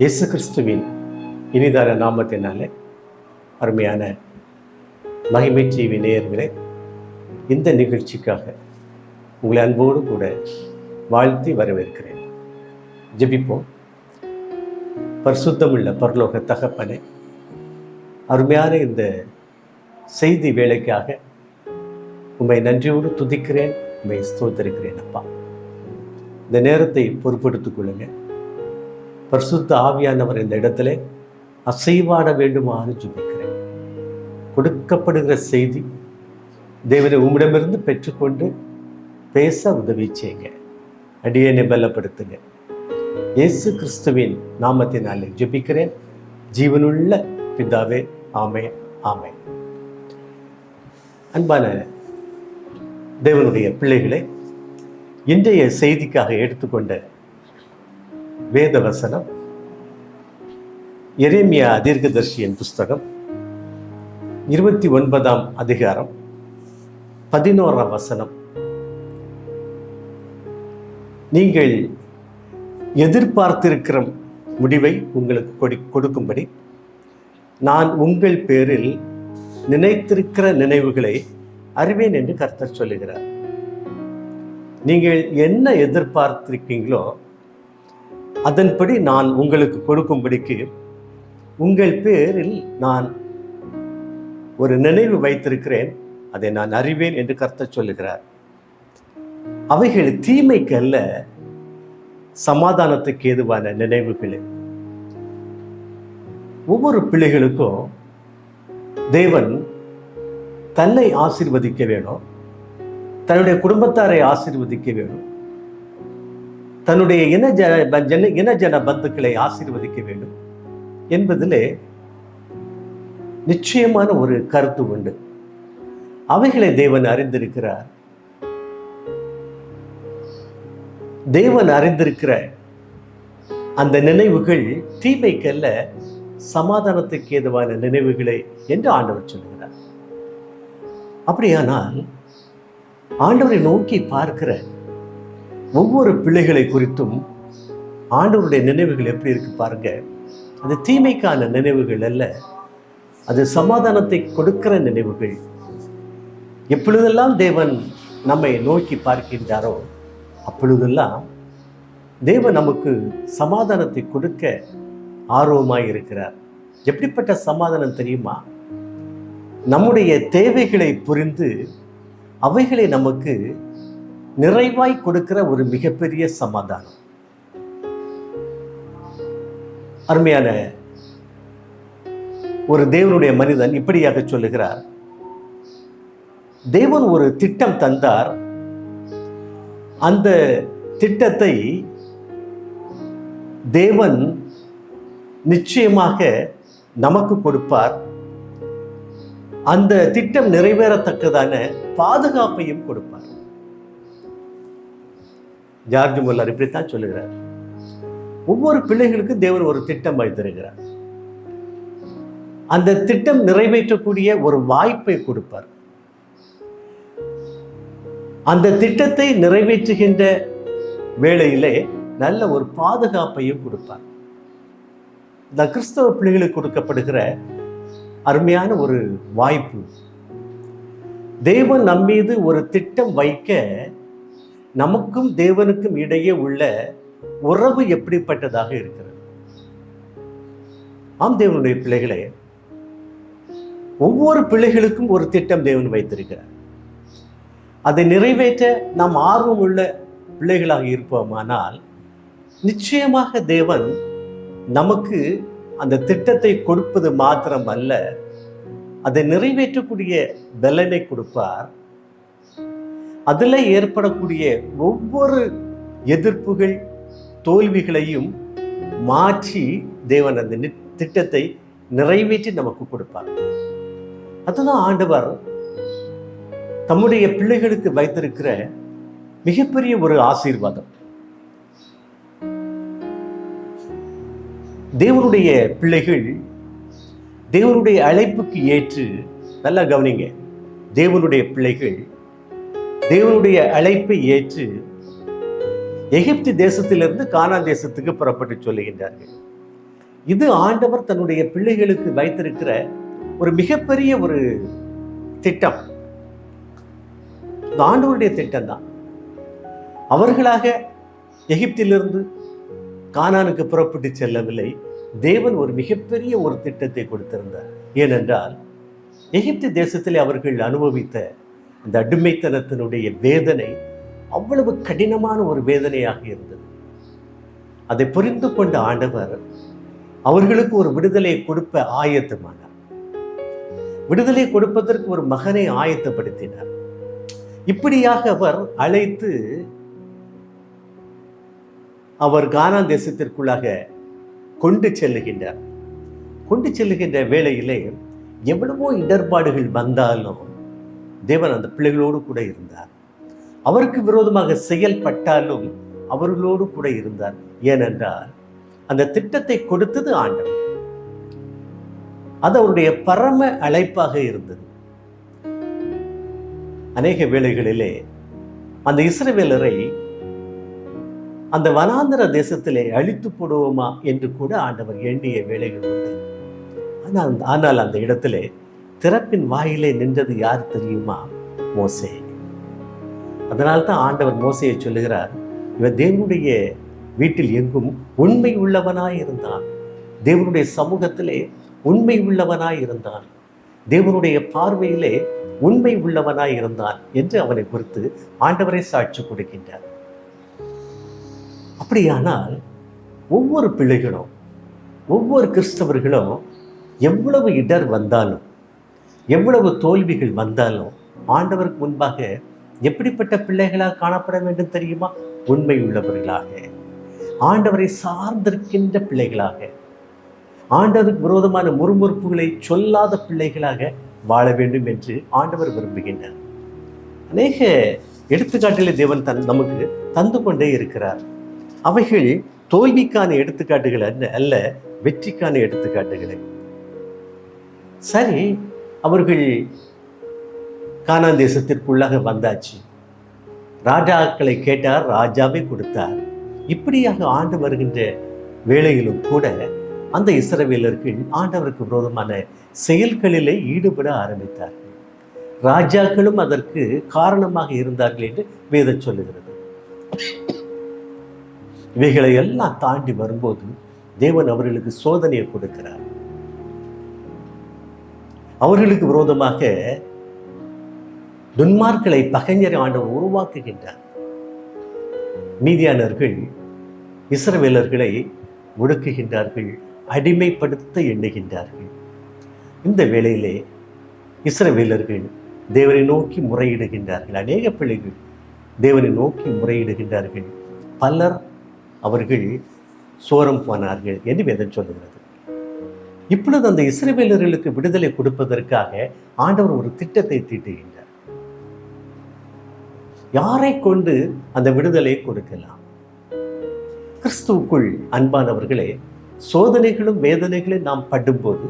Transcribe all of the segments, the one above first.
இயேசு கிறிஸ்துவின் இனிதான நாமத்தினாலே அருமையான மகிமை டிவி நேயர்களே, இந்த நிகழ்ச்சிக்காக உங்களை அன்போடு கூட வாழ்த்தி வரவேற்கிறேன். ஜெபிப்போம். பரிசுத்தமுள்ள பரலோக தகப்பனே, அருமையான இந்த செய்தி வேலைக்காக உம்மை நன்றியோடு துதிக்கிறேன், உம்மை ஸ்தோத்தரிக்கிறேன். அப்பா, இந்த நேரத்தை பொறுப்பெடுத்துக் கொள்ளுங்க. பரிசுத்த ஆவியானவர் இந்த இடத்துல அசைவாட வேண்டுமாறு ஜெபிக்கிறேன். கொடுக்கப்படுகிற செய்தி தேவனை உம்மிடமிருந்து பெற்றுக்கொண்டு பேச உதவி செய்யுங்க. அடியேனை பலப்படுத்துங்க. இயேசு கிறிஸ்துவின் நாமத்தினாலே ஜெபிக்கிறேன், ஜீவனுள்ள பிதாவே. ஆமென், ஆமென். அன்பான தேவனுடைய பிள்ளைகளை, இன்றைய செய்திக்காக எடுத்துக்கொண்ட வேத வசனம் எரேமியா தீர்க்கதரிசியின் புஸ்தகம் 29ஆம் அதிகாரம் 11ஆம் வசனம். நீங்கள் எதிர்பார்த்திருக்கிற முடிவை உங்களுக்கு கொடுக்கும்படி நான் உங்கள் பேரில் நினைத்திருக்கிற நினைவுகளை அறிவேன் என்று கர்த்தர் சொல்லுகிறார். நீங்கள் என்ன எதிர்பார்த்திருக்கீங்களோ அதன்படி நான் உங்களுக்கு கொடுக்கும்படிக்கு உங்கள் பேரில் நான் ஒரு நினைவு வைத்திருக்கிறேன், அதை நான் அறிவேன் என்று கர்த்தர் சொல்லுகிறார். அவைகள் தீமைக்கு அல்ல, சமாதானத்துக்கு ஏதுவான நினைவுகள். ஒவ்வொரு பிள்ளைகளுக்கும் தேவன் தன்னை ஆசீர்வதிக்க வேணும், தன்னுடைய குடும்பத்தாரை ஆசீர்வதிக்க வேணும், தன்னுடைய இனஜன பந்துக்களை ஆசீர்வதிக்க வேண்டும் என்பதிலே நிச்சயமான ஒரு கருத்து உண்டு. அவைகளை தேவன் அறிந்திருக்கிறார். தேவன் அறிந்திருக்கிற அந்த நினைவுகள் தீமைக்கல்ல, சமாதானத்துக்கு ஏதுவான நினைவுகளை என்று ஆண்டவர் சொல்கிறார். அப்படியானால் ஆண்டவரை நோக்கி பார்க்கிற ஒவ்வொரு பிள்ளைகளை குறித்தும் ஆண்டவருடைய நினைவுகள் எப்படி இருக்கு பாருங்க. அது தீமைக்கான நினைவுகள் அல்ல, அது சமாதானத்தை கொடுக்கிற நினைவுகள். எப்பொழுதெல்லாம் தேவன் நம்மை நோக்கி பார்க்கின்றாரோ அப்பொழுதெல்லாம் தேவன் நமக்கு சமாதானத்தை கொடுக்க ஆர்வமாய் இருக்கிறார். எப்படிப்பட்ட சமாதானம் தெரியுமா? நம்முடைய தேவைகளை புரிந்து அவைகளை நமக்கு நிறைவாய் கொடுக்கிற ஒரு மிகப்பெரிய சமாதானம். அருமையான ஒரு தேவனுடைய மனிதன் இப்படியாக சொல்லுகிறார். தேவன் ஒரு திட்டம் தந்தார், அந்த திட்டத்தை தேவன் நிச்சயமாக நமக்கு கொடுப்பார். அந்த திட்டம் நிறைவேறத்தக்கதான பாதுகாப்பையும் கொடுப்பார். ஜார்ஜ் முல்லர் இப்படித்தான் சொல்லுகிறார். ஒவ்வொரு பிள்ளைகளுக்கும் தேவன் ஒரு திட்டம் வைத்திருக்கிறார். அந்த திட்டம் நிறைவேற்றக்கூடிய ஒரு வாய்ப்பை கொடுப்பார். அந்த திட்டத்தை நிறைவேற்றுகின்ற வேளையிலே நல்ல ஒரு பாதுகாப்பையும் கொடுப்பார். இந்த கிறிஸ்தவ பிள்ளைகளுக்கு கொடுக்கப்படுகிற அருமையான ஒரு வாய்ப்பு. தேவன் நம்மீது ஒரு திட்டம் வைக்க நமக்கும் தேவனுக்கும் இடையே உள்ள உறவு எப்படிப்பட்டதாக இருக்கிறது? ஆம் தேவனுடைய பிள்ளைகளே, ஒவ்வொரு பிள்ளைகளுக்கும் ஒரு திட்டம் தேவன் வைத்திருக்கிறார். அதை நிறைவேற்ற நாம் ஆர்வம் உள்ள பிள்ளைகளாக இருப்போமானால் நிச்சயமாக தேவன் நமக்கு அந்த திட்டத்தை கொடுப்பது மாத்திரம் அல்ல, அதை நிறைவேற்றக்கூடிய பலனை கொடுப்பார். அதில் ஏற்படக்கூடிய ஒவ்வொரு எதிர்ப்புகள், தோல்விகளையும் மாற்றி தேவன் அந்த திட்டத்தை நிறைவேற்றி நமக்கு கொடுப்பார். அதுதான் ஆண்டவர் தம்முடைய பிள்ளைகளுக்கு வைத்திருக்கிற மிகப்பெரிய ஒரு ஆசீர்வாதம். தேவனுடைய பிள்ளைகள் தேவனுடைய அழைப்புக்கு ஏற்று, நல்லா கவனிங்க, தேவனுடைய பிள்ளைகள் தேவனுடைய அழைப்பை ஏற்று எகிப்து தேசத்திலிருந்து கானான் தேசத்துக்கு புறப்பட்டு சொல்லுகின்றார்கள். இது ஆண்டவர் தன்னுடைய பிள்ளைகளுக்கு வைத்திருக்கிற ஒரு மிகப்பெரிய ஒரு திட்டம். இந்த ஆண்டவருடைய திட்டம் தான். அவர்களாக எகிப்திலிருந்து கானானுக்கு புறப்பட்டு செல்லவில்லை. தேவன் ஒரு மிகப்பெரிய ஒரு திட்டத்தை கொடுத்திருந்தார். ஏனென்றால் எகிப்து தேசத்தில் அவர்கள் அனுபவித்த இந்த அடிமைத்தனத்தினுடைய வேதனை அவ்வளவு கடினமான ஒரு வேதனையாக இருந்தது. அதை புரிந்து கொண்ட ஆண்டவர் அவர்களுக்கு ஒரு விடுதலையை கொடுப்ப ஆயத்தமானார். விடுதலை கொடுப்பதற்கு ஒரு மகனை ஆயத்தப்படுத்தினார். இப்படியாக அவர் அழைத்து அவர் கானான் தேசத்திற்குள்ளாக கொண்டு செல்லுகின்றார். கொண்டு செல்லுகின்ற வேளையிலே எவ்வளவோ இடர்பாடுகள் வந்தாலும் தேவன் அந்த பிள்ளைகளோடு கூட இருந்தார். அவருக்கு விரோதமாக செயல்பட்டாலும் அவர்களோடு கூட இருந்தார். ஏனென்றால் அந்த திட்டத்தை கொடுத்தது ஆண்டவர். அது அவருடைய பரம அழைப்பாக இருந்தது. அநேக வேளைகளிலே அந்த இஸ்ரவேலரை அந்த வனாந்தர தேசத்திலே அழித்து போடுவோமா என்று கூட ஆண்டவர் எண்ணிய வேளைகள் உண்டு. ஆனால் அந்த இடத்திலே திறப்பின் வாயிலே நின்றது யார் தெரியுமா? மோசே. அதனால்தான் ஆண்டவர் மோசையை சொல்லுகிறார், இவர் தேவனுடைய வீட்டில் எங்கும் உண்மை உள்ளவனாய் இருந்தான், தேவனுடைய சமூகத்திலே உண்மை உள்ளவனாய் இருந்தான், தேவனுடைய பார்வையிலே உண்மை உள்ளவனாய் இருந்தான் என்று அவனை குறித்து ஆண்டவரை சாட்சி கொடுக்கின்றார். அப்படியானால் ஒவ்வொரு பிள்ளைகளும், ஒவ்வொரு கிறிஸ்தவர்களும் எவ்வளவு இடர் வந்தாலும், எவ்வளவு தோல்விகள் வந்தாலும் ஆண்டவருக்கு முன்பாக எப்படிப்பட்ட பிள்ளைகளாக காணப்பட வேண்டும் தெரியுமா? உண்மை உள்ளவர்களாக, ஆண்டவரை சார்ந்திருக்கின்ற பிள்ளைகளாக, ஆண்டவருக்கு விரோதமான முறுமுறுப்புகளை சொல்லாத பிள்ளைகளாக வாழ வேண்டும் என்று ஆண்டவர் விரும்புகின்றார். அநேக எடுத்துக்காட்டுகளை தேவன் நமக்கு தந்து கொண்டே இருக்கிறார். அவைகள் தோல்விக்கான எடுத்துக்காட்டுகள் அல்ல, வெற்றிக்கான எடுத்துக்காட்டுகளை. சரி, அவர்கள் கானான் தேசத்திற்குள்ளாக வந்தாச்சு. ராஜாக்களை கேட்டார், ராஜாவை கொடுத்தார். இப்படியாக ஆண்டு வருகின்ற வேளையிலும் கூட அந்த இஸ்ரவேலர்கள் ஆண்டவருக்கு விரோதமான செயல்களிலே ஈடுபட ஆரம்பித்தார்கள். ராஜாக்களும் அதற்கு காரணமாக இருந்தார்கள் என்று வேதம் சொல்லுகிறது. இவைகளை எல்லாம் தாண்டி வரும்போது தேவன் அவர்களுக்கு சோதனையை கொடுக்கிறார். அவர்களுக்கு விரோதமாக துன்மார்க்களை, பகைஞரை ஆண்டவர் உருவாக்குகின்றார். மீதியானவர்கள் இஸ்ரவேலர்களை ஒடுக்குகின்றார்கள், அடிமைப்படுத்த எண்ணுகின்றார்கள். இந்த வேளையிலே இஸ்ரவேலர்கள் தேவனை நோக்கி முறையிடுகின்றார்கள். அநேக பிள்ளைகள் தேவனை நோக்கி முறையிடுகின்றார்கள். பலர் அவர்கள் சோரம் போனார்கள் என்று வேதம் சொல்லுகிறது. இப்பொழுது அந்த இஸ்ரவேலர்களுக்கு விடுதலை கொடுப்பதற்காக ஆண்டவர் ஒரு திட்டத்தை தீட்டுகின்றார். யாரை கொண்டு அந்த விடுதலையை கொடுக்கலாம்? கிறிஸ்துவுக்குள் அன்பானவர்களே, சோதனைகளும் வேதனைகளும் நாம் படும்போது,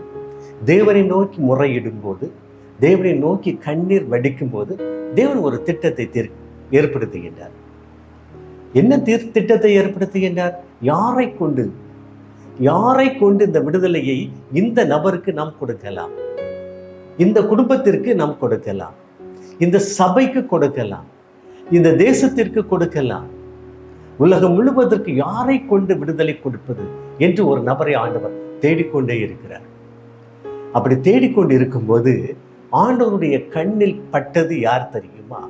தேவனை நோக்கி முறையிடும் போது, தேவனை நோக்கி கண்ணீர் வடிக்கும் போது தேவன் ஒரு திட்டத்தை ஏற்படுத்துகின்றார். என்ன திட்டத்தை ஏற்படுத்துகின்றார்? யாரை கொண்டு இந்த விடுதலையை இந்த நபருக்கு நாம் கொடுக்கலாம், இந்த குடும்பத்திற்கு நாம் கொடுக்கலாம், இந்த சபைக்கு கொடுக்கலாம், இந்த தேசத்திற்கு கொடுக்கலாம், உலகம் முழுவதற்கு யாரை கொண்டு விடுதலை கொடுப்பது என்று ஒரு நபரை ஆண்டவர் தேடிக்கொண்டே இருக்கிறார். அப்படி தேடிக்கொண்டு இருக்கும்போது ஆண்டவருடைய கண்ணில் பட்டது யார் தெரியுமா?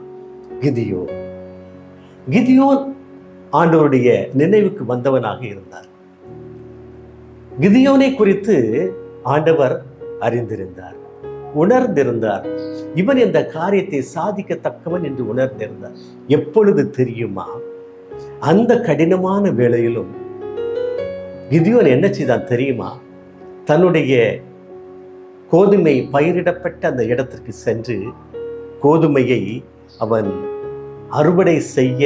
கிதியோன். கிதியோன் ஆண்டவருடைய நினைவுக்கு வந்தவனாக இருந்தார். கிதியோனை குறித்து ஆண்டவர் அறிந்திருந்தார், உணர்ந்திருந்தார். இவன் இந்த காரியத்தை சாதிக்கத்தக்கவன் என்று உணர்ந்திருந்தார். எப்பொழுது தெரியுமா? அந்த கடினமான வேளையிலும் கிதியோன் என்ன செய்தான் தெரியுமா? தன்னுடைய கோதுமை பயிரிடப்பட்ட அந்த இடத்திற்கு சென்று கோதுமையை அவன் அறுவடை செய்ய,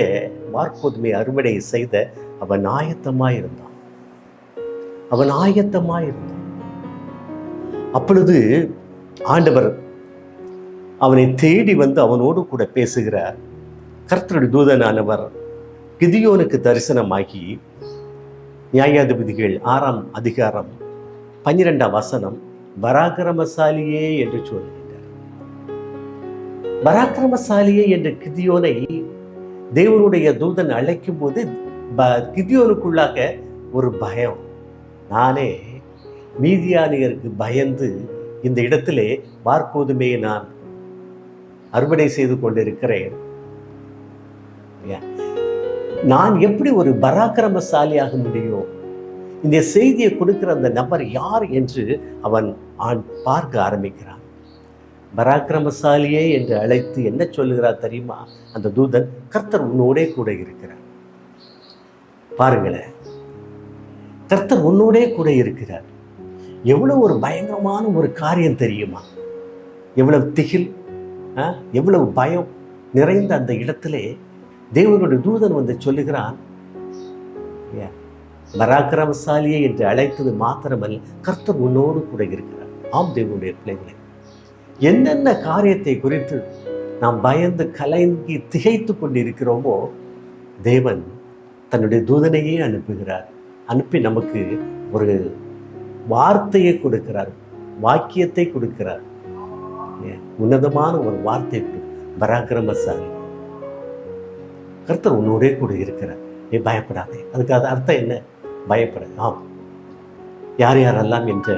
வார்கோதுமை அறுவடை செய்த அவன் ஆயத்தமாயிருந்தான். அப்பொழுது ஆண்டவர் அவனை தேடி வந்து அவனோடு கூட பேசுகிறார். கர்த்தருடைய தூதனானவர் கிதியோனுக்கு தரிசனமாகி, நியாயாதிபதிகள் 6ஆம் அதிகாரம் 12ஆம் வசனம், பராக்கிரமசாலியே என்று சொல்லுகின்றார். பராக்கிரமசாலியே என்ற கிதியோனை தேவனுடைய தூதன் அழைக்கும் போது கிதியோனுக்குள்ளாக ஒரு பயம். நானே மீதியானியருக்கு பயந்து இந்த இடத்திலே வார்கோதுமையை நான் அறுவடை செய்து கொண்டிருக்கிறேன். நான் எப்படி ஒரு பராக்கிரமசாலியாக முடியும்? இந்த செய்தியை கொடுக்கிற அந்த நபர் யார் என்று அவன் பார்க்க ஆரம்பிக்கிறான். பராக்கிரமசாலியே என்று அழைத்து என்ன சொல்லுகிறார் தெரியுமா அந்த தூதன்? கர்த்தர் உன்னோடே கூட இருக்கிறார். பாருங்களேன், கர்த்தர் உன்னோடே கூட இருக்கிறார். எவ்வளவு ஒரு பயங்கரமான ஒரு காரியம் தெரியுமா? எவ்வளவு திகில், எவ்வளவு பயம் நிறைந்த அந்த இடத்திலே தேவனுடைய தூதன் வந்து சொல்லுகிறான், பராக்கிரமசாலியே என்று அழைத்தது மாத்திரமல்ல, கர்த்தர் உன்னோடு கூட இருக்கிறார். ஆம் தேவனுடைய பிள்ளைகளே, என்னென்ன காரியத்தை குறித்து நாம் பயந்து கலங்கி திகைத்து கொண்டிருக்கிறோமோ, தேவன் தன்னுடைய தூதனையே அனுப்புகிறார். அனுப்பி நமக்கு ஒரு வார்த்தையை கொடுக்கிறார், வாக்கியத்தை கொடுக்கிறார். உன்னதமான ஒரு வார்த்தை. பராக்கிரமசாலி, கர்த்தர் உன்னோடே கூட இருக்கிறார், நீ பயப்படாதே. அதுக்கு அது அர்த்தம் என்ன? பயப்பட. ஆம், யார் யாரெல்லாம் என்ற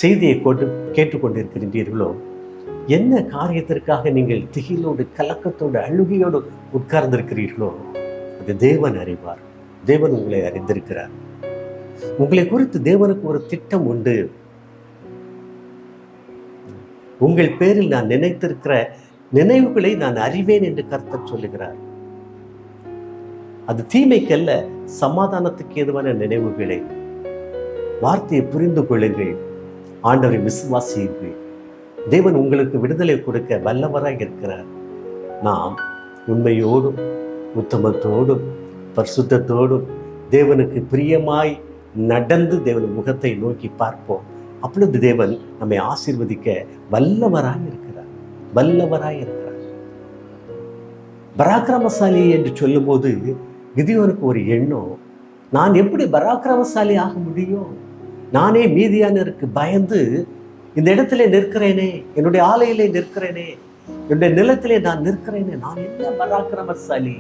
செய்தியை கேட்டுக்கொண்டிருக்கின்றீர்களோ, என்ன காரியத்திற்காக நீங்கள் திகிலோடு கலக்கத்தோடு அழுகையோடு உட்கார்ந்திருக்கிறீர்களோ, அது தேவன் அறிவார். தேவன் உங்களை அறிந்திருக்கிறார். உங்களை குறித்து தேவனுக்கு ஒரு திட்டம் உண்டு. உங்கள் பேரில் நான் நினைத்திருக்கிற நினைவுகளை நான் அறிவேன் என்று கர்த்தர் சொல்லுகிறார். அது தீமைக்கல்ல, சமாதானத்துக்கு ஏதுவான நினைவுகளை. வார்த்தையை புரிந்து கொள்ளுங்கள், ஆண்டவரை விசுவாசியுங்கள். தேவன் உங்களுக்கு விடுதலை கொடுக்க வல்லவராக இருக்கிறார். நாம் உண்மையோடும் உத்தமத்தோடும் பரிசுத்தத்தோடும் தேவனுக்கு பிரியமாய் நடந்து தேவன் முகத்தை நோக்கி பார்ப்போம். அப்பொழுது தேவன் நம்மை ஆசீர்வதிக்க வல்லவராய் இருக்கிறார். வல்லவராய் இருக்கிறார். பராக்கிரமசாலி என்று சொல்லும் போது கிதியோனுக்கு ஒரு எண்ணம், நான் எப்படி பராக்கிரமசாலி ஆக முடியும்? நானே மீதியானருக்கு பயந்து இந்த இடத்திலே நிற்கிறேனே, என்னுடைய ஆலையிலே நிற்கிறேனே, என்னுடைய நிலத்திலே நான் நிற்கிறேனே, நான் என்ன பராக்கிரமசாலி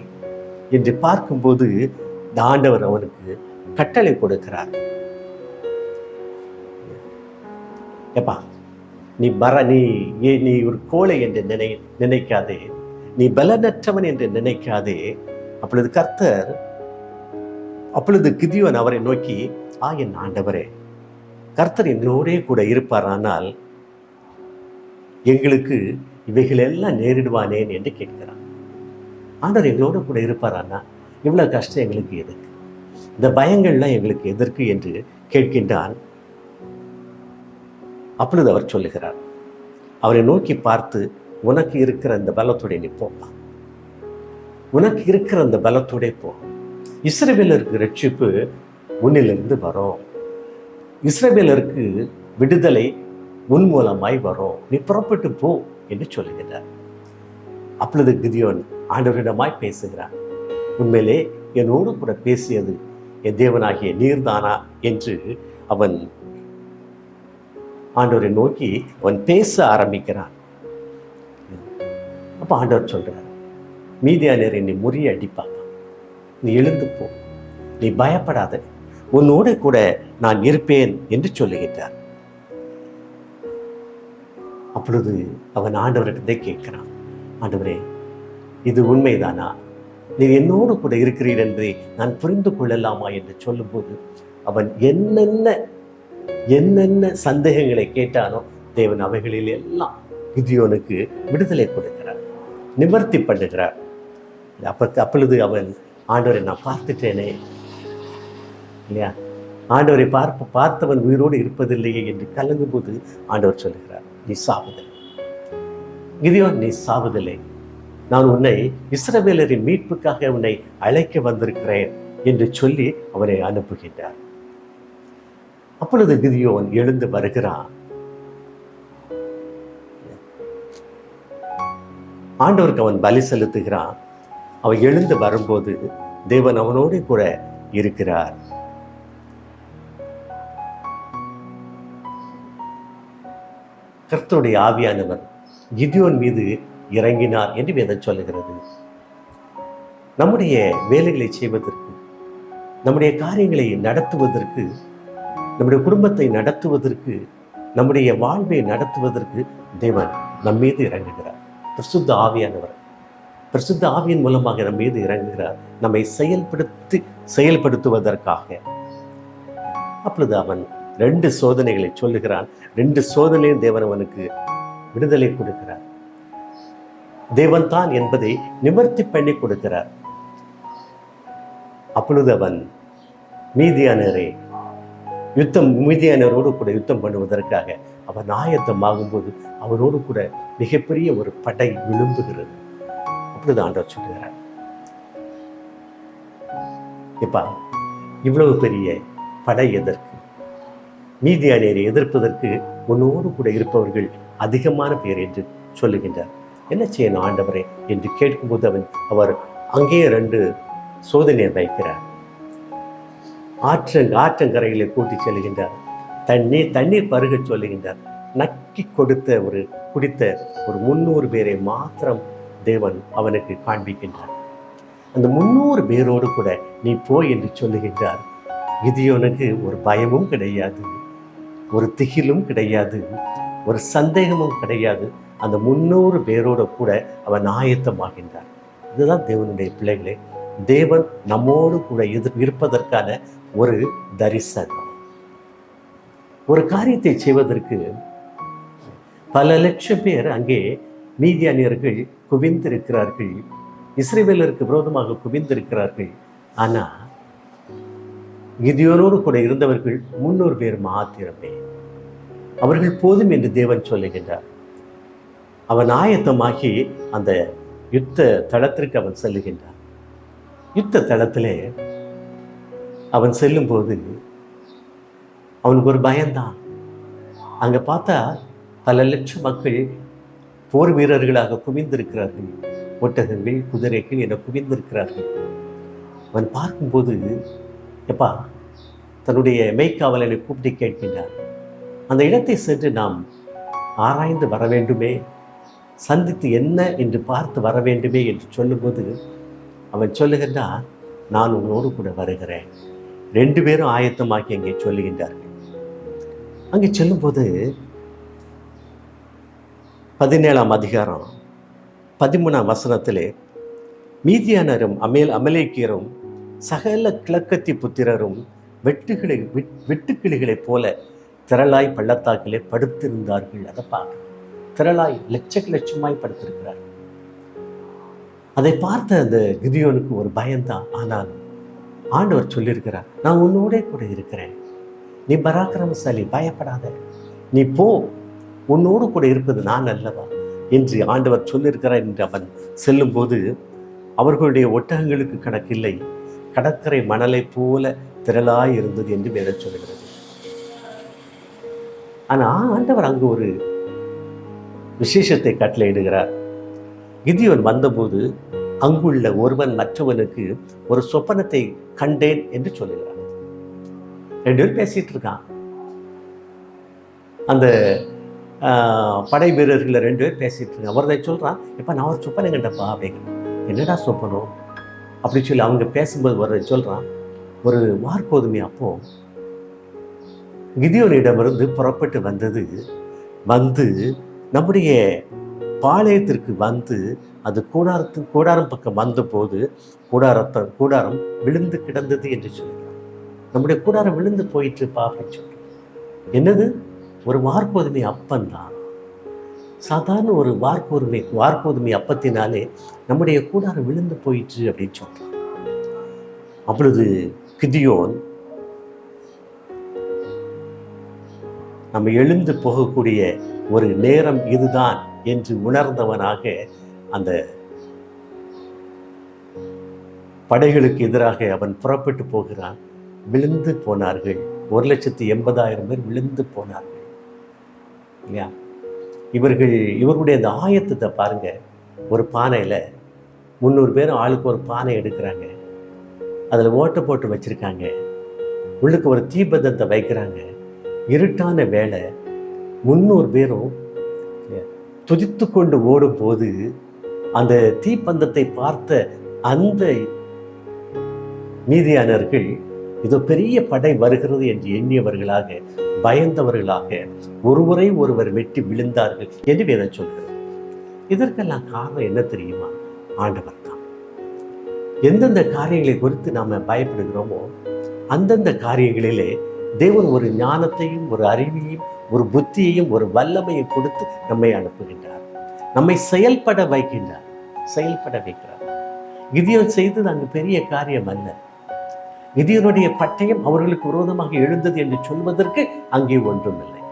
என்று பார்க்கும்போது ஆண்டவர் அவனுக்கு கட்டளை கொடுக்கிறார். எப்பா, நீ ஒரு கோழை என்று நினைக்காதே, நீ பலனற்றவன் என்று நினைக்காதே. அப்பொழுது கிதியோன் அவரை நோக்கி, என் ஆண்டவரே, கர்த்தர் எங்களோடே கூட இருப்பாரானால் எங்களுக்கு இவைகள் எல்லாம் நேரிடுவானேன் என்று கேட்கிறான். ஆண்டவர் எங்களோட கூட இருப்பாரானா இவ்வளவு கஷ்டம் எங்களுக்கு எதற்கு? இந்த பயங்கள்லாம் எங்களுக்கு எதற்கு என்று கேட்கின்றான். அப்பொழுது அவர் சொல்லுகிறார், அவரை நோக்கி பார்த்து, உனக்கு இருக்கிற அந்த பலத்தோட நீ போப்பா, உனக்கு இருக்கிற அந்த பலத்தோட போ. இஸ்ரவேலருக்கு ரட்சிப்பு உன்னிலிருந்து வரும், இஸ்ரவேலருக்கு விடுதலை உன் மூலமாய் வரும், நீ புறப்பட்டு போ என்று சொல்லுகிறார். அப்பொழுது கிதியோன் ஆண்டவரிடமாய் பேசுகிறார், உண்மையிலே என்னோடு கூட பேசியது என் தேவனாகிய நீர்தானா என்று அவன் ஆண்டவரை நோக்கி அவன் பேச ஆரம்பிக்கிறான். அப்ப ஆண்டவர் சொல்றார், மீதியானியரை நீ முறியடிப்பாப்பா, நீ எழுந்து போ, நீ பயப்படாத, உன்னோடு கூட நான் இருப்பேன் என்று சொல்லுகின்றார். அப்பொழுது அவன் ஆண்டவரிடத்தை கேட்கிறான், ஆண்டவரே, இது உண்மைதானா? நீர் என்னோடு கூட இருக்கிறீர் என்பதை நான் புரிந்து கொள்ளலாமா என்று சொல்லும்போது அவன் என்னென்ன சந்தேகங்களை கேட்டானோ தேவன் அவைகளில் எல்லாம் கிதியோனுக்கு விடுதலை கொடுக்கிறார், நிவர்த்தி பண்ணுகிறார். அப்பொழுது அவன், ஆண்டவரை நான் பார்த்துட்டேனே இல்லையா, ஆண்டவரை பார்த்தவன் உயிரோடு இருப்பதில்லையே என்று கலங்கும் போது ஆண்டவர் சொல்லுகிறார், நீ சாவதில்லை கிதியோன், நீ சாவதில்லை, நான் உன்னை இஸ்ரவேலரின் மீட்புக்காக உன்னை அழைக்க வந்திருக்கிறேன் என்று சொல்லி அவரை அனுப்புகின்றார். அப்பொழுது கிதியோன் எழுந்து வருகிறான். ஆண்டவருக்கு அவன் பலி செலுத்துகிறான். அவன் எழுந்து வரும்போது தேவன் அவனோடு கூட இருக்கிறார். கர்த்தருடைய ஆவியானவர் கிதியோன் மீது இறங்கினார் என்று வேதம் சொல்லுகிறது. நம்முடைய வேலைகளை செய்வதற்கு, நம்முடைய காரியங்களை நடத்துவதற்கு, நம்முடைய குடும்பத்தை நடத்துவதற்கு, நம்முடைய வாழ்வை நடத்துவதற்கு தேவன் நம் மீது இறங்குகிறார். பரிசுத்த ஆவியானவர், பரிசுத்த ஆவியின் மூலமாக நம் மீது இறங்குகிறார், நம்மை செயல்படுத்துவதற்காக. அப்பொழுது அவன் 2 சோதனைகளை சொல்லுகிறான். 2 சோதனையும் தேவன் அவனுக்கு விடுதலை கொடுக்கிறார். தேவன் தான் என்பதை நிவர்த்தி பண்ணி கொடுக்கிறார். அப்பொழுது அவன் மீதியானரோடு கூட யுத்தம் பண்ணுவதற்காக அவன் ஆயத்தமாகும்போது அவனோடு கூட மிகப்பெரிய ஒரு படை விழும்புகிறது. அப்பொழுது ஆண்டவர் சொல்லுகிறார், இப்பா இவ்வளவு பெரிய படை எதற்கு? மீதியானியரை எதிர்ப்பதற்கு உன்னோடு கூட இருப்பவர்கள் அதிகமான பேர் என்று சொல்லுகின்றார். என்ன செய்யணும் ஆண்டவரே என்று கேட்கும்போது அவர் அங்கேயே 2 சோதனையை வைக்கிறார். ஆற்றங்கரைகளை கூட்டி செல்கின்றார். தண்ணீர் பருக சொல்லுகின்றார். நக்கி குடித்த ஒரு 300 பேரை மாத்திரம் தேவன் அவனுக்கு காண்பிக்கின்றார். அந்த 300 பேரோடு கூட நீ போய் என்று சொல்லுகின்றார். கிதியோனுக்கு ஒரு பயமும் கிடையாது, ஒரு திகிலும் கிடையாது, ஒரு சந்தேகமும் கிடையாது. அந்த 300 பேரோடு கூட அவன் ஆயத்தமாகின்றார். இதுதான் தேவனுடைய பிள்ளைகளே, தேவன் நம்மோடு கூட இருப்பதற்கான ஒரு தரிசனம். ஒரு காரியத்தை செய்வதற்கு பல லட்சம் பேர் அங்கே மீதியானியர்கள் குவிந்திருக்கிறார்கள், இஸ்ரவேலருக்கு விரோதமாக குவிந்திருக்கிறார்கள். ஆனால் கிதியோனோடு கூட இருந்தவர்கள் 300 பேர் மாத்திரமே. அவர்கள் போதும் என்று தேவன் சொல்லுகின்றார். அவன் ஆயத்தமாகி அந்த யுத்த தளத்திற்கு அவன் செல்லுகின்றான். யுத்த தளத்திலே அவன் செல்லும்போது அவனுக்கு ஒரு பயம்தான். அங்கே பார்த்தா பல லட்சம் மக்கள் போர் வீரர்களாக குவிந்திருக்கிறார்கள், ஒட்டகங்கள், குதிரைகள் என குவிந்திருக்கிறார்கள். அவன் பார்க்கும்போது எப்பா தன்னுடைய மெய்க்காவலனை கூப்பிட்டு கேட்கின்றான், அந்த இடத்தை சென்று நாம் ஆராய்ந்து வர வேண்டுமே, சந்தித்து என்ன என்று பார்த்து வர வேண்டுமே என்று சொல்லும்போது அவன் சொல்லுகின்றான், நான் உன்னோடு கூட வருகிறேன். 2 பேரும் ஆயத்தமாக்கி அங்கே சொல்லுகின்றார்கள். அங்கே சொல்லும்போது 17ஆம் அதிகாரம் 13ஆம் வசனத்திலே மீதியானரும் அமலேக்கியரும் சகல கிழக்கத்தி புத்திரரும் வெட்டுக்கிளிகளைப் போல திரளாய் பள்ளத்தாக்கிலே படுத்திருந்தார்கள். அதை பார்க்க திரளாய் லட்சமாய் படுத்திருக்கிறார்கள். அதை பார்த்த அந்த கிதியோனுக்கு ஒரு பயம்தான். ஆனால் ஆண்டவர் சொல்லியிருக்கிறார், நான் உன்னோட கூட இருக்கிறேன், நீ பராக்கிரமசாலி, பயப்படாத, நீ போ, உன்னோடு கூட இருப்பது நான் அல்லவா என்று ஆண்டவர் சொல்லியிருக்கிறார் என்று அவன் செல்லும்போது அவர்களுடைய ஒட்டகங்களுக்கு கணக்கில்லை, கடற்கரை மணலை போல திரளாய் இருந்தது என்று வேதம் சொல்கிறது. ஆனால் ஆண்டவர் அங்கு ஒரு விசேஷத்தை கட்டளையிடுகிறார். கிதியோன் வந்தபோது அங்குள்ள ஒருவன் மற்றவனுக்கு ஒரு சொப்பனத்தை கண்டேன் என்று சொல்லுகிறான். 2 பேர் பேசிட்டு இருக்கான். அந்த படை வீரர்கள் 2 பேர் பேசிட்டு இருக்கான். ஒருத்தன் சொல்றான், இப்ப நான் ஒரு சொப்பனை கண்டப்பா அப்படிங்கிறான். என்னடா சொப்பனம் அப்படி சொல்லி அவங்க பேசும்போது ஒருத்தன் சொல்றான், ஒரு வார்கோதுமை அப்போ கிதியோனிடமிருந்து புறப்பட்டு வந்து நம்முடைய பாளையத்திற்கு வந்து அது கூடாரம் பக்கம் வந்தபோது கூடாரம் விழுந்து கிடந்தது என்று சொல்கிறார். நம்முடைய கூடாரம் விழுந்து போயிட்டுப்பா அப்படின்னு சொல்றார். என்னது? ஒரு வார்கோதுமை அப்பந்தான். சாதாரண ஒரு வார்கோதுமை அப்பத்தினாலே நம்முடைய கூடாரம் விழுந்து போயிற்று அப்படின்னு சொல்றான். அப்பொழுது கிதியோன் நம்ம எழுந்து போகக்கூடிய ஒரு நேரம் இதுதான் என்று உணர்ந்தவனாக அந்த படைகளுக்கு எதிராக அவன் புறப்பட்டு போகிறான். விழுந்து போனார்கள். 1,80,000 பேர் விழுந்து போனார்கள் இல்லையா? இவருடைய அந்த ஆயத்தத்தை பாருங்க. ஒரு பானையில் 300 பேர் ஆளுக்கு ஒரு பானை எடுக்கிறாங்க. அதில் ஓட்டை போட்டு வச்சிருக்காங்க. உள்ளுக்கு ஒரு தீபந்தத்தை வைக்கிறாங்க. இருட்டான வேலை. 300 பேரும் துதித்து கொண்டு ஓடும் போது அந்த தீப்பந்தத்தை பார்த்த அந்த மீதியானவர்கள் இதோ பெரிய படை வருகிறது என்று எண்ணியவர்களாக, பயந்தவர்களாக ஒருவரை ஒருவர் வெட்டி விழுந்தார்கள் என்று வேதம் சொல்கிறது. இதற்கெல்லாம் காரணம் என்ன தெரியுமா? ஆண்டவர் தான். எந்தெந்த காரியங்களை குறித்து நாம பயப்படுகிறோமோ அந்தந்த காரியங்களிலே தேவன் ஒரு ஞானத்தையும், ஒரு அறிவையும், ஒரு புத்தியையும், ஒரு வல்லமையும் கொடுத்து நம்மை அனுப்புகின்றார். நம்மை செயல்பட வைக்கின்றார், செயல்பட வைக்கிறார். கிதியோன் செய்தது அங்கு பெரிய காரியம் அல்ல. கிதியோனுடைய பட்டயம் அவர்களுக்கு விரோதமாக எழுந்தது என்று சொல்வதற்கு அங்கே ஒன்றுமில்லை.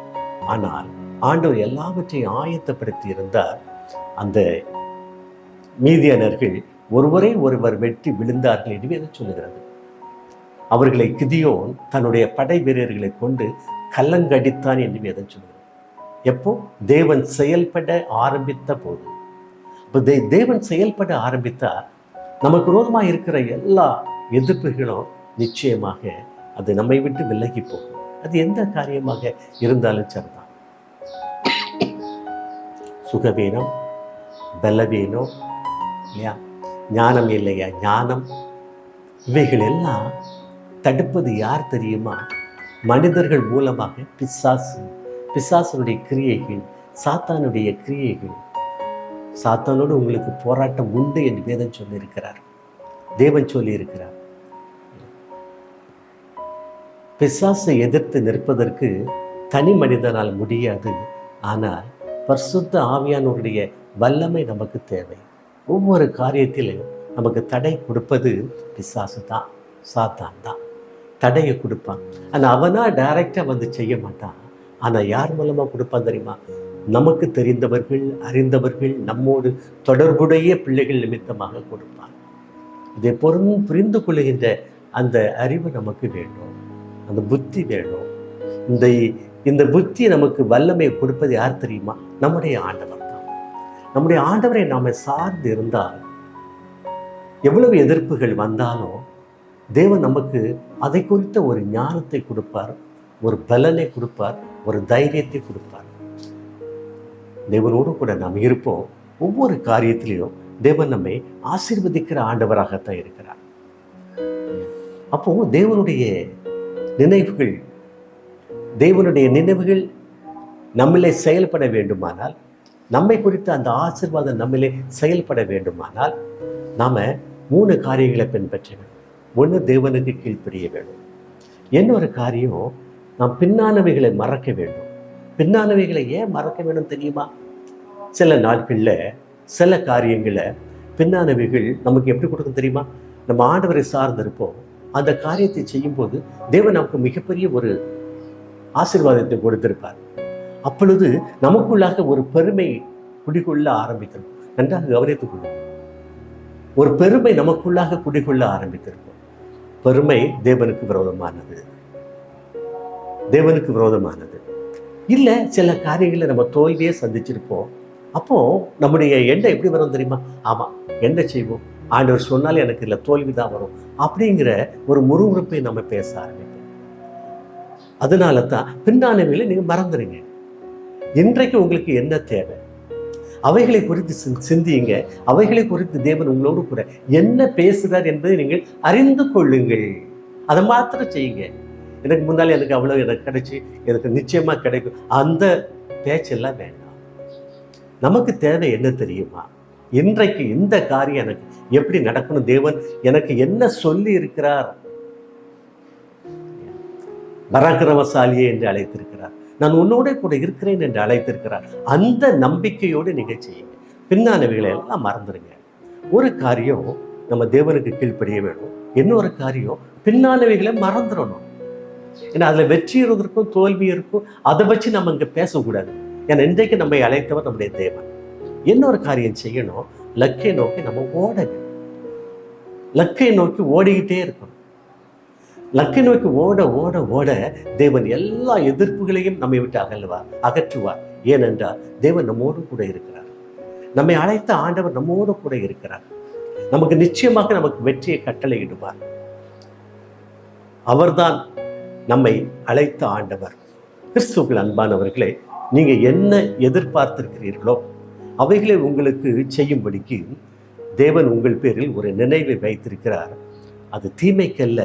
ஆனால் ஆண்டவர் எல்லாவற்றையும் ஆயத்தப்படுத்தி இருந்தார். அந்த மீதியானர்கள் ஒருவரை ஒருவர் வெட்டி விழுந்தார்கள் என்று வேதம் சொல்லுகிறது. அவர்களை கிதியோன் தன்னுடைய படை வீரர்களை கொண்டு கல்லங்கடித்தான் என்று வேதம் சொல்லுகிறது. எப்போ? தேவன் செயல்பட ஆரம்பித்த போது. இப்போ தேவன் செயல்பட ஆரம்பித்தால் நமக்கு விரோதமாக இருக்கிற எல்லா எதிர்ப்புகளும் நிச்சயமாக அது நம்மை விட்டு விலகி போகும். அது எந்த காரியமாக இருந்தாலும் சரிதான். சுகவீனம், பலவீனம் இல்லையா, ஞானம் இல்லையா, ஞானம், இவைகள் எல்லாம் தடுப்பது யார் தெரியுமா? மனிதர்கள் மூலமாக பிசாசு, பிசாசனுடைய கிரியைகள், சாத்தானுடைய கிரியைகள். சாத்தானோடு உங்களுக்கு போராட்டம் உண்டு என்று வேதம் சொல்லியிருக்கிறார், தேவன் சொல்லியிருக்கிறார். பிசாசை எதிர்த்து நிற்பதற்கு தனி மனிதனால் முடியாது. ஆனால் பரிசுத்த ஆவியானவருடைய வல்லமை நமக்கு தேவை. ஒவ்வொரு காரியத்திலும் நமக்கு தடை கொடுப்பது பிசாசு தான், சாத்தான் தான் தடையை கொடுப்பான். ஆனால் அவனா டைரக்டாக வந்து செய்ய மாட்டான். ஆனால் யார் மூலமாக கொடுப்பான் தெரியுமா? நமக்கு தெரிந்தவர்கள், அறிந்தவர்கள், நம்மோடு தொடர்புடைய பிள்ளைகள் நிமித்தமாக கொடுப்பான். இதை புரிந்து கொள்ளுகின்ற அந்த அறிவு நமக்கு வேண்டும், அந்த புத்தி வேணும். இந்த புத்தி நமக்கு வல்லமை கொடுப்பது யார் தெரியுமா? நம்முடைய ஆண்டவர் தான். நம்முடைய ஆண்டவரை நாம சார்ந்து இருந்தால் எவ்வளவு எதிர்ப்புகள் வந்தாலும் தேவன் நமக்கு அதை குறித்த ஒரு ஞானத்தை கொடுப்பார், ஒரு பலனை கொடுப்பார், ஒரு தைரியத்தை கொடுப்பார். தேவனோடு கூட நாம் இருப்போம். ஒவ்வொரு காரியத்திலையும் தேவன் நம்மை ஆசீர்வதிக்கிற ஆண்டவராகத்தான் இருக்கிறார். அப்போ தேவனுடைய நினைவுகள் நம்மிலே செயல்பட வேண்டுமானால், நம்மை குறித்த அந்த ஆசீர்வாதம் நம்மிலே செயல்பட வேண்டுமானால் நாம 3 காரியங்களை பின்பற்ற வேண்டும். ஒன்று, தேவனுக்கு கீழ்ப்படிய வேண்டும். இன்னொரு காரியம், நாம் பின்னானவைகளை மறக்க வேண்டும். பின்னானவைகளை ஏன் மறக்க வேண்டும் தெரியுமா? சில நாட்களில் சில காரியங்களை பின்னானவைகள் நமக்கு எப்படி கொடுக்கும் தெரியுமா? நம்ம ஆண்டவரை சார்ந்திருப்போம். அந்த காரியத்தை செய்யும்போது தேவன் நமக்கு மிகப்பெரிய ஒரு ஆசீர்வாதத்தை கொடுத்திருப்பார். அப்பொழுது நமக்குள்ளாக ஒரு பெருமை குடிகொள்ள ஆரம்பித்திருக்கும். நன்றாக கவனித்துக் கொள்ளும். ஒரு பெருமை நமக்குள்ளாக குடிகொள்ள ஆரம்பித்திருக்கும். பெருமை தேவனுக்கு விரோதமானது, தேவனுக்கு விரோதமானது. இல்லை, சில காரியங்களை நம்ம தோல்வியே சந்திச்சிருப்போம். அப்போ நம்முடைய எண்ணம் எப்படி வரும் தெரியுமா? ஆமாம், என்ன செய்வோம், ஆண்டவர் சொன்னாலும் எனக்கு இல்லை, தோல்வி தான் வரும் அப்படிங்கிற ஒரு முறுமுறுப்பை நம்ம பேச ஆரம்பிப்போம். அதனால தான் பின்னானவைகளை நீங்கள் மறந்துடுங்க. இன்றைக்கு உங்களுக்கு என்ன தேவை, அவைகளை குறித்து சிந்தியுங்க. அவைகளை குறித்து தேவன் உங்களோடு கூட என்ன பேசுகிறார் என்பதை நீங்கள் அறிந்து கொள்ளுங்கள். அதை மாத்திரம் செய்யுங்க. எனக்கு முன்னாலே எனக்கு அவ்வளோ எனக்கு கிடைச்சி, எனக்கு நிச்சயமாக கிடைக்கும், அந்த பேச்செல்லாம் வேண்டாம். நமக்கு தேவை என்ன தெரியுமா? இன்றைக்கு இந்த காரியம் எனக்கு எப்படி நடக்கணும், தேவன் எனக்கு என்ன சொல்லி இருக்கிறார். பராக்கிரமசாலியே என்று அழைத்திருக்கிறார், நான் உன்னோட கூட இருக்கிறேன் என்று அழைத்திருக்கிறார். அந்த நம்பிக்கையோடு நீங்கள் செய்யுங்க. பின்னானவைகளை எல்லாம் மறந்துடுங்க. ஒரு காரியம் நம்ம தேவனுக்கு கீழ்ப்படிய வேணும். இன்னொரு காரியம் பின்னானவைகளை மறந்துடணும். ஏன்னா அதில் வெற்றி இருந்திருக்கும், தோல்வி இருக்கும். அதை வச்சு நம்ம இங்கே பேசக்கூடாது. ஏன்னா இன்றைக்கு நம்மை அழைத்தவர் நம்முடைய தேவன். இன்னொரு காரியம் செய்யணும், லக்கை நோக்கி நம்ம ஓட வேண்டும். லக்கை நோக்கி ஓடிக்கிட்டே இருக்கணும். லக்கை நோக்கி ஓட ஓட ஓட தேவன் எல்லா எதிர்ப்புகளையும் நம்மை விட்டு அகற்றுவார். ஏனென்றால் தேவன் நம்மோடு கூட இருக்கிறார். நம்மை அழைத்த ஆண்டவர் நம்மோடு கூட இருக்கிறார். நமக்கு நிச்சயமாக நமக்கு வெற்றியை கட்டளையிடுவார். அவர்தான் நம்மை அழைத்த ஆண்டவர். கிறிஸ்துவுக்குள் அன்பானவர்களே, நீங்க என்ன எதிர்பார்த்திருக்கிறீர்களோ அவைகளை உங்களுக்கு செய்யும்படிக்கு தேவன் உங்கள் பேரில் ஒரு நினைவை வைத்திருக்கிறார். அது தீமைக்கல்ல,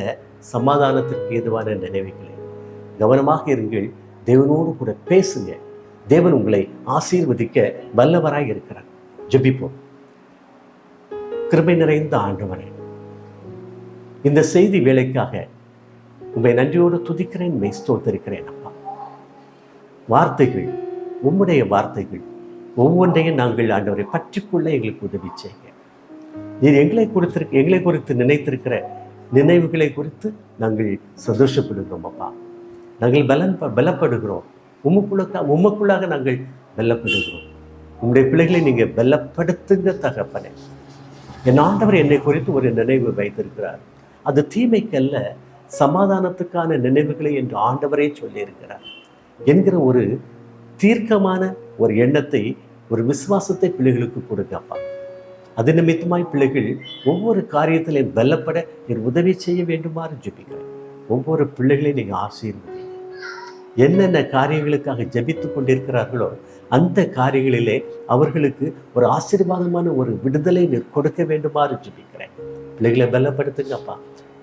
சமாதானத்திற்கு ஏதுவான நினைவுகளே. கவனமாக இருங்கள். தேவனோடு கூட பேசுங்க. தேவன் உங்களை ஆசீர்வதிக்க வல்லவராய் இருக்கிறார். ஜெபிப்போம். கிருபை நிறைந்த ஆண்டவரே, இந்த செய்தி வேலைக்காக உண்மை நன்றியோடு துதிக்கிறேன், உண்மை ஸ்தோத்திருக்கிறேன். அப்பா, வார்த்தைகள், உம்முடைய வார்த்தைகள் ஒவ்வொன்றையும் நாங்கள் ஆண்டவரை பற்றிக்கொள்ள எங்களுக்கு உதவி செய்யுங்க. நீர் எங்களை குறித்து நினைத்திருக்கிற நினைவுகளை குறித்து நாங்கள் சந்தோஷப்படுகிறோம். அப்பா, நாங்கள் பலப்படுகிறோம். உமக்குள்ளாக நாங்கள் பலப்படுகிறோம். உங்களுடைய பிள்ளைகளை நீங்கள் பலப்படுத்துங்க தகப்பனே. என் ஆண்டவர் என்னை குறித்து ஒரு நினைவு வைத்திருக்கிறார். அது தீமைக்கல்ல, சமாதானத்துக்கான நினைவுகளை என்று ஆண்டவரே சொல்லியிருக்கிறார் என்கிற ஒரு தீர்க்கமான ஒரு எண்ணத்தை, ஒரு விசுவாசத்தை பிள்ளைகளுக்கு கொடுங்கப்பா. அது நிமித்தமாய் பிள்ளைகள் ஒவ்வொரு காரியத்திலையும் பலப்பட நீர் உதவி செய்ய வேண்டுமாறு ஜெபிக்கிறேன். ஒவ்வொரு பிள்ளைகளையும் நீங்கள் ஆசீர்வதிங்க. என்னென்ன காரியங்களுக்காக ஜெபித்து கொண்டிருக்கிறார்களோ அந்த காரியங்களிலே அவர்களுக்கு ஒரு ஆசீர்வாதமான ஒரு விடுதலை நீர் கொடுக்க வேண்டுமாறு ஜெபிக்கிறேன். பிள்ளைகளை பலப்படுத்துங்கப்பா.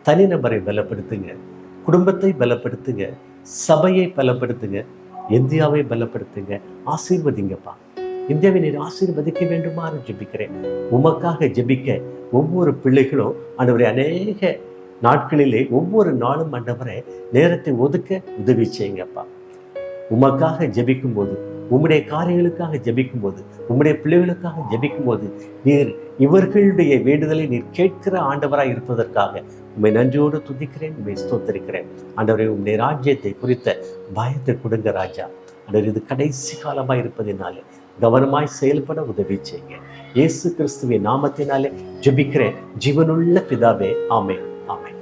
தனிநபரை பலப்படுத்துங்க, குடும்பத்தை பலப்படுத்துங்க, சபையை பலப்படுத்துங்க, இந்தியாவை பலப்படுத்துங்க, ஆசீர்வதிங்கப்பா. இந்தியாவை நீர் ஆசீர்வதிக்க வேண்டுமாறு ஜெபிக்கிறேன். உமக்காக ஜெபிக்க ஒவ்வொரு பிள்ளைகளும் ஆண்டவரே அநேக நாட்களிலே ஒவ்வொரு நாளும் ஆண்டவரே நேரத்தை ஒதுக்க உதவி செய்யுங்கப்பா. உமக்காக ஜெபிக்கும் போது, உம்முடைய காரியங்களுக்காக ஜெபிக்கும் போது, உம்முடைய பிள்ளைகளுக்காக ஜெபிக்கும் போது நீர் இவர்களுடைய வேண்டுதலை நீர் கேட்கிற ஆண்டவராய் இருப்பதற்காக உம்மை நன்றியோடு துதிக்கிறேன், உம்மை ஸ்தோத்திரிக்கிறேன். ஆண்டவரே, உம்முடைய ராஜ்யத்தை குறித்த பயத்தை கொடுங்க ராஜா. ஆண்டவர், இது கடைசி காலமாய் இருப்பதினாலே கவனமாய் செயல்பட உதவி செய்யுங்க. இயேசு கிறிஸ்துவின் நாமத்தினாலே ஜெபிக்கிறேன் ஜீவனுள்ள பிதாவே. ஆமென், ஆமென்.